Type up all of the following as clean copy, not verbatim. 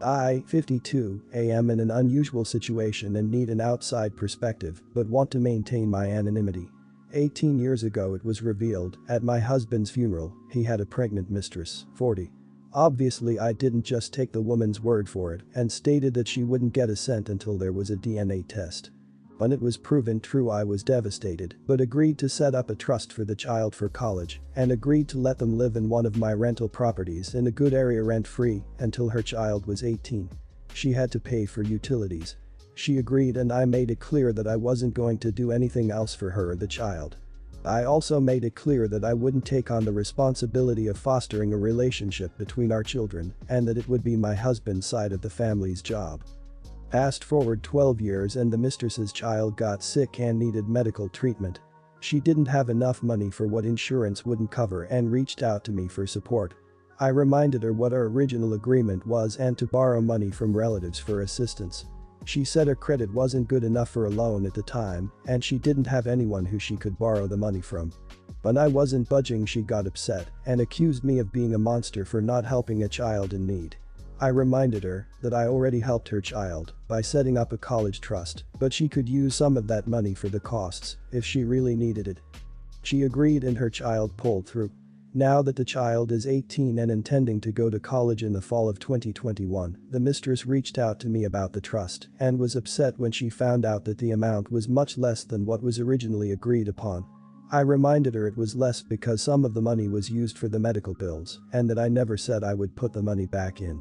I, 52, am in an unusual situation and need an outside perspective but want to maintain my anonymity. 18 years ago it was revealed, at my husband's funeral, he had a pregnant mistress, 40. Obviously I didn't just take the woman's word for it and stated that she wouldn't get a cent until there was a DNA test. When it was proven true I was devastated but agreed to set up a trust for the child for college and agreed to let them live in one of my rental properties in a good area rent-free until her child was 18. She had to pay for utilities. She agreed and I made it clear that I wasn't going to do anything else for her or the child. I also made it clear that I wouldn't take on the responsibility of fostering a relationship between our children and that it would be my husband's side of the family's job. Fast forward 12 years and the mistress's child got sick and needed medical treatment. She didn't have enough money for what insurance wouldn't cover and reached out to me for support. I reminded her what our original agreement was and to borrow money from relatives for assistance. She said her credit wasn't good enough for a loan at the time and she didn't have anyone who she could borrow the money from. When I wasn't budging she got upset and accused me of being a monster for not helping a child in need. I reminded her that I already helped her child by setting up a college trust, but she could use some of that money for the costs if she really needed it. She agreed and her child pulled through. Now that the child is 18 and intending to go to college in the fall of 2021, the mistress reached out to me about the trust and was upset when she found out that the amount was much less than what was originally agreed upon. I reminded her it was less because some of the money was used for the medical bills and that I never said I would put the money back in.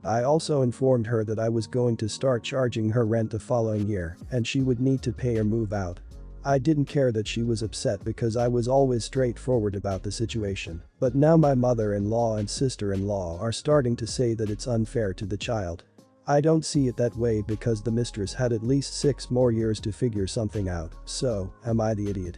I also informed her that I was going to start charging her rent the following year and she would need to pay or move out. I didn't care that she was upset because I was always straightforward about the situation, but now my mother-in-law and sister-in-law are starting to say that it's unfair to the child. I don't see it that way because the mistress had at least 6 more years to figure something out, so am I the idiot?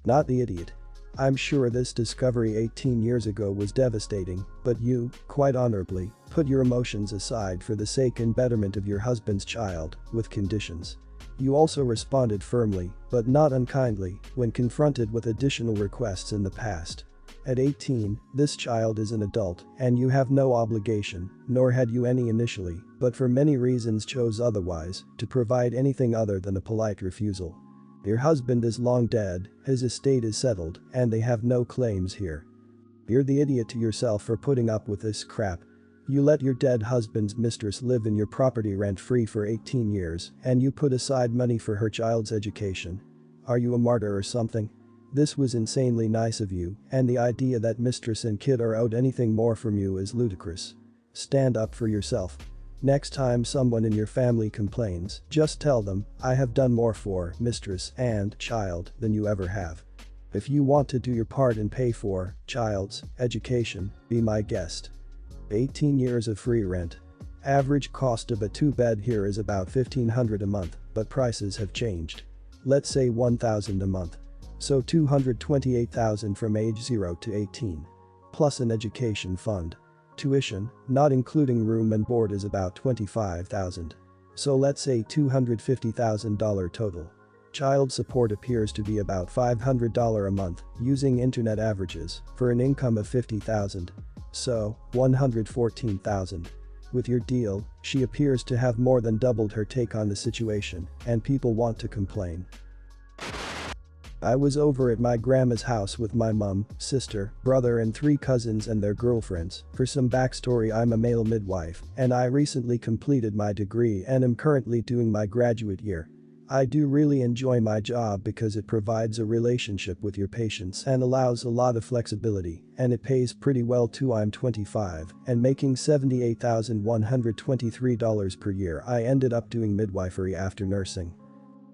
Not the idiot. I'm sure this discovery 18 years ago was devastating, but you, quite honorably, put your emotions aside for the sake and betterment of your husband's child, with conditions. You also responded firmly, but not unkindly, when confronted with additional requests in the past. At 18, this child is an adult, and you have no obligation, nor had you any initially, but for many reasons chose otherwise, to provide anything other than a polite refusal. Your husband is long dead, his estate is settled, and they have no claims here. You're the idiot to yourself for putting up with this crap. You let your dead husband's mistress live in your property rent-free for 18 years, and you put aside money for her child's education. Are you a martyr or something? This was insanely nice of you, and the idea that mistress and kid are owed anything more from you is ludicrous. Stand up for yourself. Next time someone in your family complains, just tell them, I have done more for mistress and child than you ever have. If you want to do your part and pay for child's education, be my guest. 18 years of free rent. Average cost of a 2-bed here is about $1,500 a month, but prices have changed. Let's say $1,000 a month. So $228,000 from age 0 to 18. Plus an education fund. Tuition, not including room and board, is about $25,000. So let's say $250,000 total. Child support appears to be about $500 a month, using internet averages, for an income of $50,000. So, $114,000. With your deal, she appears to have more than doubled her take on the situation, and people want to complain. I was over at my grandma's house with my mom, sister, brother and 3 cousins and their girlfriends. For some backstory, I'm a male midwife, and I recently completed my degree and am currently doing my graduate year. I do really enjoy my job because it provides a relationship with your patients and allows a lot of flexibility, and it pays pretty well too. I'm 25 and making $78,123 per year. I ended up doing midwifery after nursing.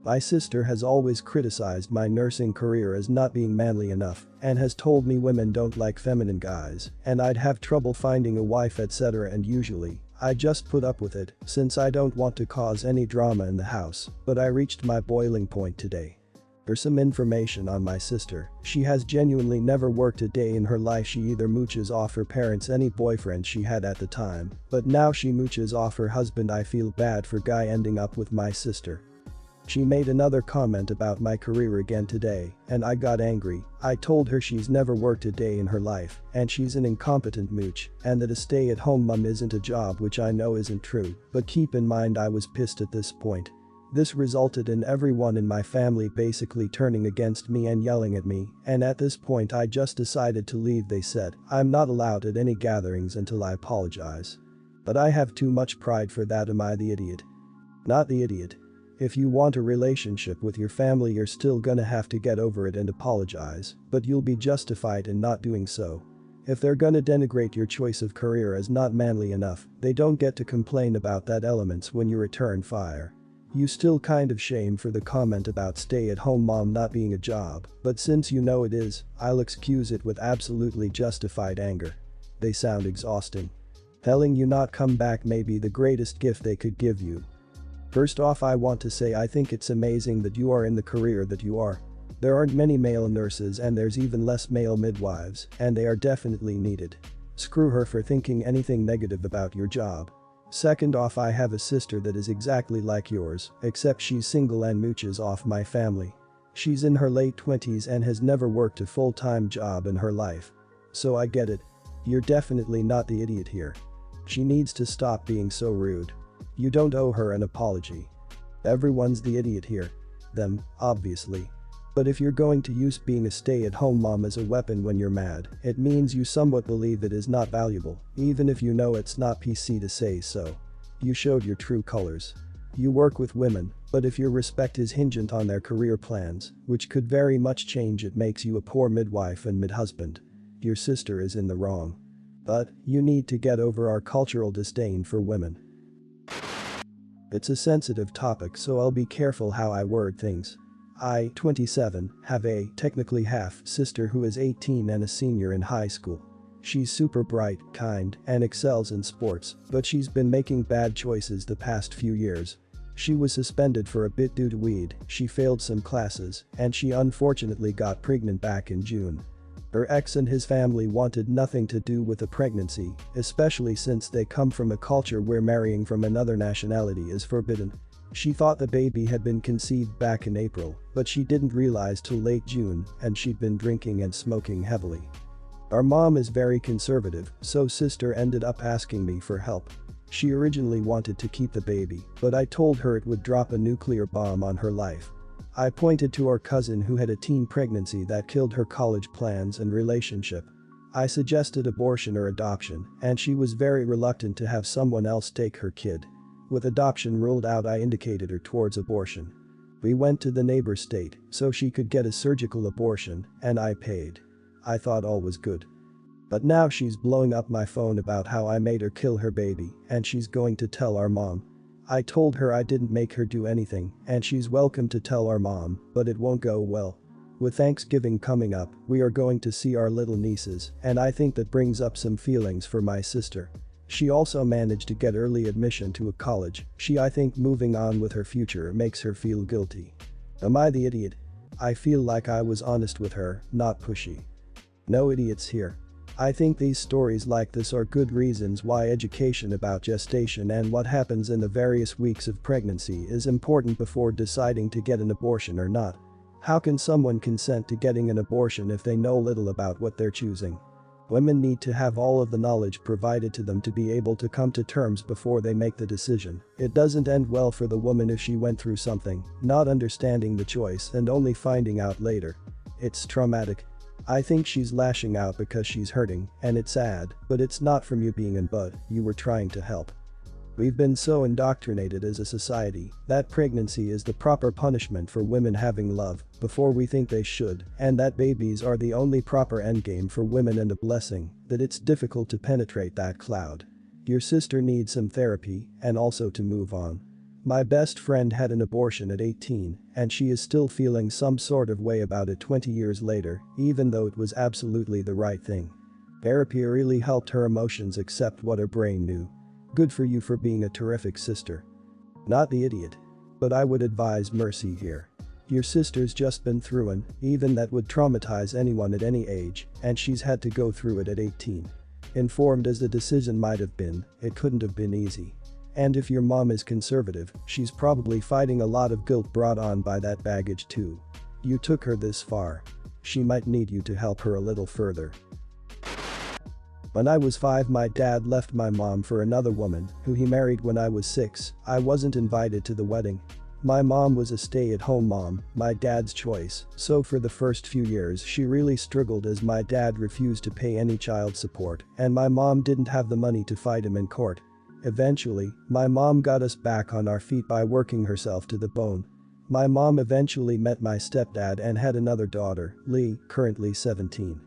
My sister has always criticized my nursing career as not being manly enough and has told me women don't like feminine guys and I'd have trouble finding a wife, etc., and usually I just put up with it since I don't want to cause any drama in the house, but I reached my boiling point today. For some information on my sister, she has genuinely never worked a day in her life. She either mooches off her parents' any boyfriend she had at the time, but now she mooches off her husband. I feel bad for guy ending up with my sister. She made another comment about my career again today, and I got angry. I told her she's never worked a day in her life, and she's an incompetent mooch, and that a stay-at-home mum isn't a job, which I know isn't true, but keep in mind I was pissed at this point. This resulted in everyone in my family basically turning against me and yelling at me, and at this point I just decided to leave. They said, I'm not allowed at any gatherings until I apologize. But I have too much pride for that. Am I the idiot? Not the idiot. If you want a relationship with your family, you're still gonna have to get over it and apologize, but you'll be justified in not doing so. If they're gonna denigrate your choice of career as not manly enough, they don't get to complain about that elements when you return fire. You still kind of shame for the comment about stay-at-home mom not being a job, but since you know it is, I'll excuse it with absolutely justified anger. They sound exhausting. Telling you not come back may be the greatest gift they could give you. First off, I want to say I think it's amazing that you are in the career that you are. There aren't many male nurses and there's even less male midwives, and they are definitely needed. Screw her for thinking anything negative about your job. Second off, I have a sister that is exactly like yours, except she's single and mooches off my family. She's in her late 20s and has never worked a full-time job in her life. So I get it. You're definitely not the idiot here. She needs to stop being so rude. You don't owe her an apology. Everyone's the idiot here. Them, obviously. But if you're going to use being a stay-at-home mom as a weapon when you're mad, it means you somewhat believe it is not valuable, even if you know it's not PC to say so. You showed your true colors. You work with women, but if your respect is hinged on their career plans, which could very much change, it makes you a poor midwife and mid-husband. Your sister is in the wrong. But you need to get over our cultural disdain for women. It's a sensitive topic, so I'll be careful how I word things. I, 27, have a, technically half, sister who is 18 and a senior in high school. She's super bright, kind, and excels in sports, but she's been making bad choices the past few years. She was suspended for a bit due to weed, she failed some classes, and she unfortunately got pregnant back in June. Her ex and his family wanted nothing to do with the pregnancy, especially since they come from a culture where marrying from another nationality is forbidden. She thought the baby had been conceived back in April, but she didn't realize till late June, and she'd been drinking and smoking heavily. Our mom is very conservative, so sister ended up asking me for help. She originally wanted to keep the baby, but I told her it would drop a nuclear bomb on her life. I pointed to our cousin who had a teen pregnancy that killed her college plans and relationship. I suggested abortion or adoption, and she was very reluctant to have someone else take her kid. With adoption ruled out, I indicated her towards abortion. We went to the neighbor state so she could get a surgical abortion, and I paid. I thought all was good. But now she's blowing up my phone about how I made her kill her baby, and she's going to tell our mom. I told her I didn't make her do anything, and she's welcome to tell our mom, but it won't go well. With Thanksgiving coming up, we are going to see our little nieces, and I think that brings up some feelings for my sister. She also managed to get early admission to a college. I think moving on with her future makes her feel guilty. Am I the idiot? I feel like I was honest with her, not pushy. No idiots here. I think these stories like this are good reasons why education about gestation and what happens in the various weeks of pregnancy is important before deciding to get an abortion or not. How can someone consent to getting an abortion if they know little about what they're choosing? Women need to have all of the knowledge provided to them to be able to come to terms before they make the decision. It doesn't end well for the woman if she went through something, not understanding the choice and only finding out later. It's traumatic. I think she's lashing out because she's hurting, and it's sad, but it's not from you being in bud, you were trying to help. We've been so indoctrinated as a society that pregnancy is the proper punishment for women having love before we think they should, and that babies are the only proper endgame for women and a blessing, that it's difficult to penetrate that cloud. Your sister needs some therapy and also to move on. My best friend had an abortion at 18, and she is still feeling some sort of way about it 20 years later, even though it was absolutely the right thing. Therapy really helped her emotions accept what her brain knew. Good for you for being a terrific sister. Not the idiot. But I would advise mercy here. Your sister's just been through an even that would traumatize anyone at any age, and she's had to go through it at 18. Informed as the decision might have been, it couldn't have been easy. And if your mom is conservative, she's probably fighting a lot of guilt brought on by that baggage too. You took her this far. She might need you to help her a little further. When I was 5, my dad left my mom for another woman, who he married when I was 6. I wasn't invited to the wedding. My mom was a stay-at-home mom, my dad's choice, so for the first few years she really struggled as my dad refused to pay any child support and my mom didn't have the money to fight him in court. Eventually, my mom got us back on our feet by working herself to the bone. My mom eventually met my stepdad and had another daughter, Lee, currently 17.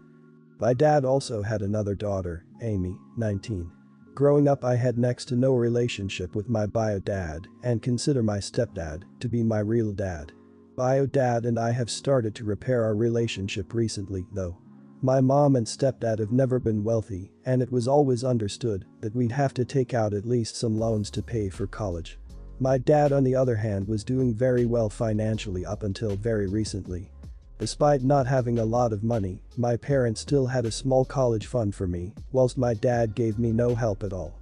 My dad also had another daughter, Amy, 19. Growing up, I had next to no relationship with my bio dad and consider my stepdad to be my real dad. Bio dad and I have started to repair our relationship recently, though. My mom and stepdad have never been wealthy, and it was always understood that we'd have to take out at least some loans to pay for college. My dad, on the other hand, was doing very well financially up until very recently. Despite not having a lot of money, my parents still had a small college fund for me, whilst my dad gave me no help at all.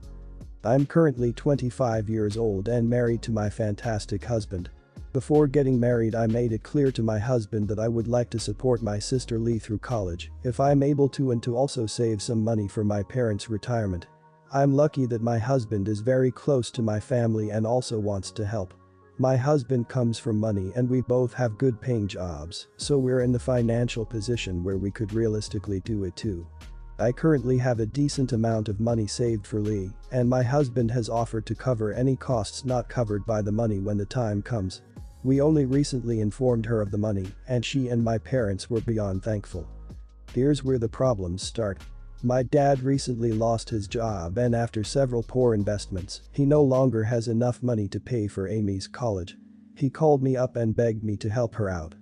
I'm currently 25 years old and married to my fantastic husband. Before getting married, I made it clear to my husband that I would like to support my sister Lee through college if I'm able to, and to also save some money for my parents' retirement. I'm lucky that my husband is very close to my family and also wants to help. My husband comes from money and we both have good paying jobs, so we're in the financial position where we could realistically do it too. I currently have a decent amount of money saved for Lee, and my husband has offered to cover any costs not covered by the money when the time comes. We only recently informed her of the money, and she and my parents were beyond thankful. Here's where the problems start. My dad recently lost his job, and after several poor investments, he no longer has enough money to pay for Amy's college. He called me up and begged me to help her out.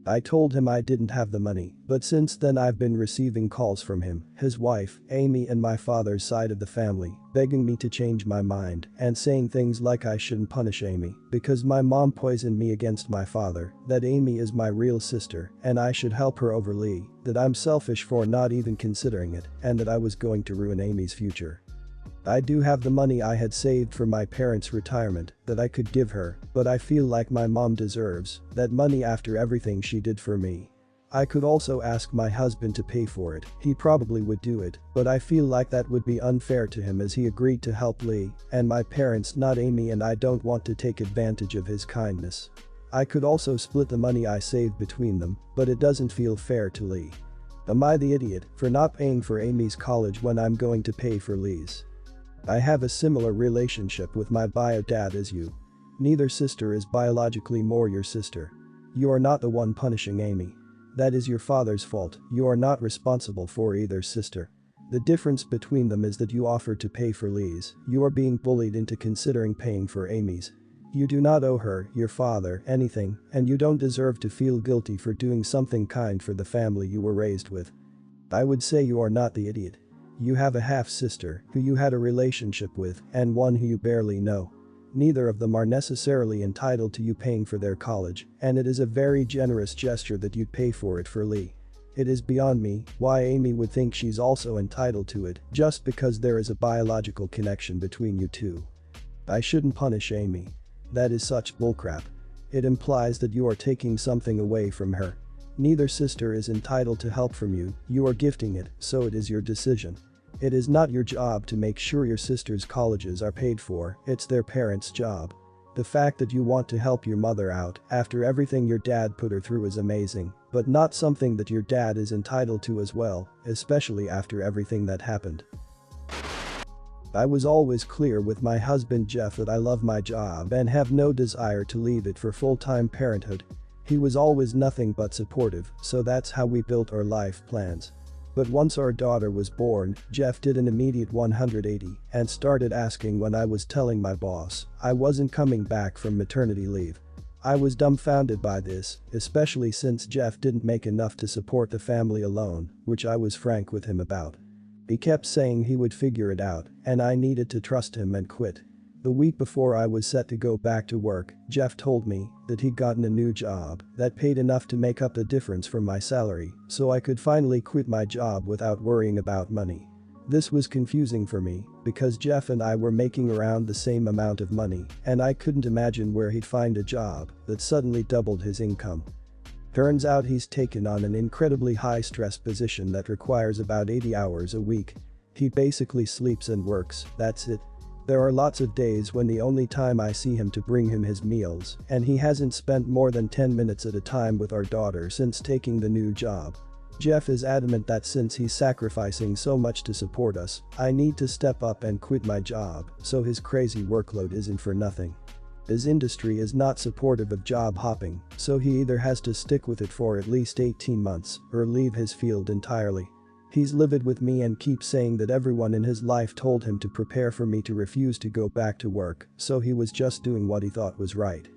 I told him I didn't have the money, but since then I've been receiving calls from him, his wife, Amy, and my father's side of the family, begging me to change my mind and saying things like I shouldn't punish Amy because my mom poisoned me against my father, that Amy is my real sister and I should help her over Lee, that I'm selfish for not even considering it, and that I was going to ruin Amy's future. I do have the money I had saved for my parents' retirement that I could give her, but I feel like my mom deserves that money after everything she did for me. I could also ask my husband to pay for it, he probably would do it, but I feel like that would be unfair to him as he agreed to help Lee and my parents, not Amy, and I don't want to take advantage of his kindness. I could also split the money I saved between them, but it doesn't feel fair to Lee. Am I the idiot for not paying for Amy's college when I'm going to pay for Lee's? I have a similar relationship with my bio dad as you. Neither sister is biologically more your sister. You are not the one punishing Amy. That is your father's fault, you are not responsible for either sister. The difference between them is that you offered to pay for Lee's, you are being bullied into considering paying for Amy's. You do not owe her, your father, anything, and you don't deserve to feel guilty for doing something kind for the family you were raised with. I would say you are not the idiot. You have a half-sister who you had a relationship with and one who you barely know. Neither of them are necessarily entitled to you paying for their college, and it is a very generous gesture that you'd pay for it for Lee. It is beyond me why Amy would think she's also entitled to it just because there is a biological connection between you two. I shouldn't punish Amy. That is such bullcrap. It implies that you are taking something away from her. Neither sister is entitled to help from you, you are gifting it, so it is your decision. It is not your job to make sure your sister's colleges are paid for, it's their parents' job. The fact that you want to help your mother out after everything your dad put her through is amazing, but not something that your dad is entitled to as well, especially after everything that happened. I was always clear with my husband Jeff that I love my job and have no desire to leave it for full-time parenthood. He was always nothing but supportive, so that's how we built our life plans. But once our daughter was born, Jeff did an immediate 180 and started asking when I was telling my boss I wasn't coming back from maternity leave. I was dumbfounded by this, especially since Jeff didn't make enough to support the family alone, which I was frank with him about. He kept saying he would figure it out, and I needed to trust him and quit. The week before I was set to go back to work, Jeff told me that he'd gotten a new job that paid enough to make up the difference from my salary, so I could finally quit my job without worrying about money. This was confusing for me because Jeff and I were making around the same amount of money and I couldn't imagine where he'd find a job that suddenly doubled his income. Turns out he's taken on an incredibly high-stress position that requires about 80 hours a week. He basically sleeps and works, that's it. There are lots of days when the only time I see him to bring him his meals, and he hasn't spent more than 10 minutes at a time with our daughter since taking the new job. Jeff is adamant that since he's sacrificing so much to support us, I need to step up and quit my job, so his crazy workload isn't for nothing. His industry is not supportive of job hopping, so he either has to stick with it for at least 18 months or leave his field entirely. He's livid with me and keeps saying that everyone in his life told him to prepare for me to refuse to go back to work, so he was just doing what he thought was right.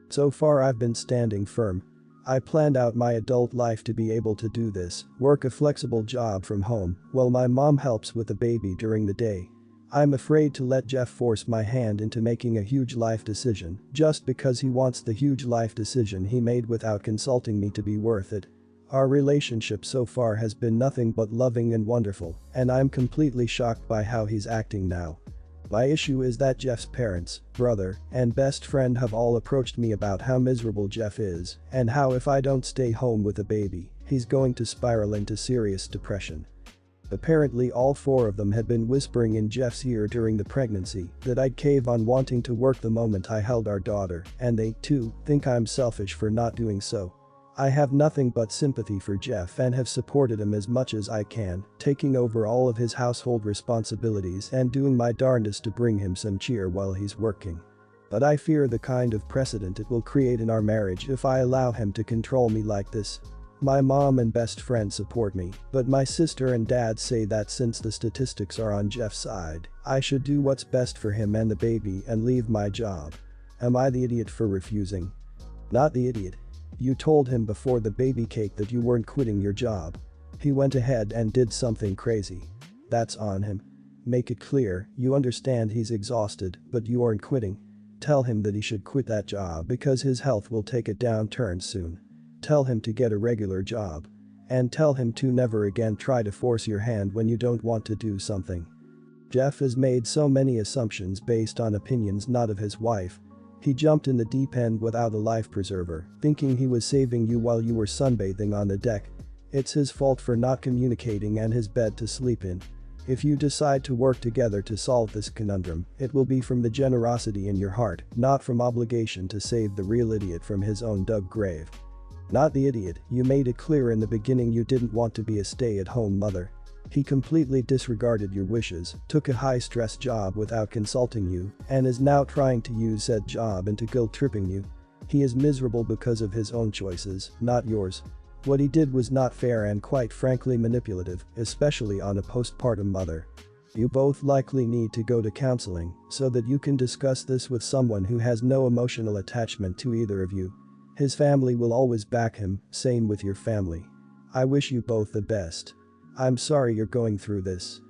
So far I've been standing firm. I planned out my adult life to be able to do this, work a flexible job from home, while my mom helps with the baby during the day. I'm afraid to let Jeff force my hand into making a huge life decision just because he wants the huge life decision he made without consulting me to be worth it. Our relationship so far has been nothing but loving and wonderful, and I'm completely shocked by how he's acting now. My issue is that Jeff's parents, brother, and best friend have all approached me about how miserable Jeff is and how if I don't stay home with the baby, he's going to spiral into serious depression. Apparently all four of them had been whispering in Jeff's ear during the pregnancy that I'd cave on wanting to work the moment I held our daughter, and they, too, think I'm selfish for not doing so. I have nothing but sympathy for Jeff and have supported him as much as I can, taking over all of his household responsibilities and doing my darndest to bring him some cheer while he's working. But I fear the kind of precedent it will create in our marriage if I allow him to control me like this. My mom and best friend support me, but my sister and dad say that since the statistics are on Jeff's side, I should do what's best for him and the baby and leave my job. Am I the idiot for refusing? Not the idiot. You told him before the baby cake that you weren't quitting your job. He went ahead and did something crazy. That's on him. Make it clear you understand he's exhausted, but you aren't quitting. Tell him that he should quit that job because his health will take a downturn soon. Tell him to get a regular job. And tell him to never again try to force your hand when you don't want to do something. Jeff has made so many assumptions based on opinions not of his wife. He jumped in the deep end without a life preserver, thinking he was saving you while you were sunbathing on the deck. It's his fault for not communicating and his bed to sleep in. If you decide to work together to solve this conundrum, it will be from the generosity in your heart, not from obligation to save the real idiot from his own dug grave. Not the idiot, you made it clear in the beginning you didn't want to be a stay-at-home mother. He completely disregarded your wishes, took a high-stress job without consulting you, and is now trying to use said job into guilt-tripping you. He is miserable because of his own choices, not yours. What he did was not fair and quite frankly manipulative, especially on a postpartum mother. You both likely need to go to counseling so that you can discuss this with someone who has no emotional attachment to either of you. His family will always back him, same with your family. I wish you both the best. I'm sorry you're going through this.